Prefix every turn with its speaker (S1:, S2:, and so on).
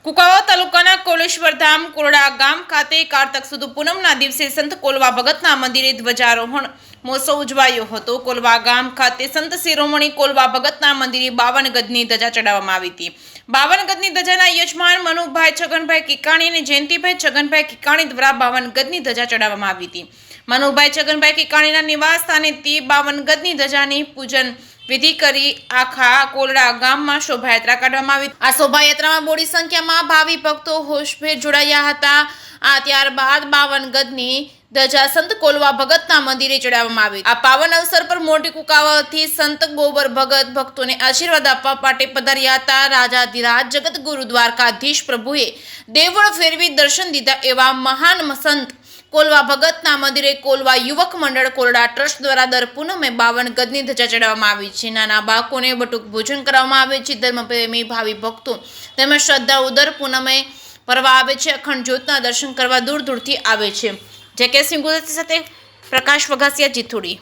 S1: કુકાવા તાલુકાના કોલેશ્વર ધામ કોરડા ગામ ખાતે કારતક સુદ પૂનમના દિવસે સંત કોલવા ભગતના મંદિરે ધ્વજારોહણ મહોત્સવ ઉજવાયો હતો। કોલવા ગામ ખાતે સંત શિરોમણી કોલવા ભગતના મંદિરે 52 ગજની ધજા ચડાવવામાં આવી હતી। 52 ગજની ધજાના યજમાન મનુભાઈ છગનભાઈ કિકાણી અને જયંતિભાઈ છગનભાઈ કિકાણી દ્વારા 52 ગજની ધજા ચડાવવામાં આવી હતી। મનુભાઈ છગનભાઈ કિકાણીના નિવાસ સ્થાનેથી 52 ગજની ધજાની પૂજન વિધિ કરી આખા કોરડા ગામમાં શોભાયાત્રા કાઢવામાં આવી। આ શોભાયાત્રામાં મોટી સંખ્યામાં ભાવિ ભક્તો હોશભેર જોડાયા હતા। આ ત્યારબાદ 52 ગજની ધજા સંત કોલવા ભગતના મંદિરે ચડાવવામાં આવી। આ પાવન અવસર પર મોટી કુકાવાથી સંત ગોબર ભગત ભક્તોને આશીર્વાદ આપવા માટે પધાર્યા હતા। રાજાધિરાજ જગત ગુરુ દ્વારકાધીશ પ્રભુએ દેવળ ફેરવી દર્શન દીધા એવા મહાન સંત કોલવા ભગતના મંદિરે કોલવા યુવક મંડળ કોરડા ટ્રસ્ટ દ્વારા દર પૂનમે 52 ગજની ધજા ચડાવવામાં આવી છે। નાના બાળકોને બટુક ભોજન કરવામાં આવે છે। ધર્મપ્રેમી ભાવિ ભક્તો તેમજ શ્રદ્ધાળુ દર પૂનમે ફરવા આવે છે। અખંડ જ્યોતના દર્શન કરવા દૂર દૂરથી આવે છે। જે કે સિંહ ગુજરાતી સાથે પ્રકાશ વઘાસિયા જીથુડી।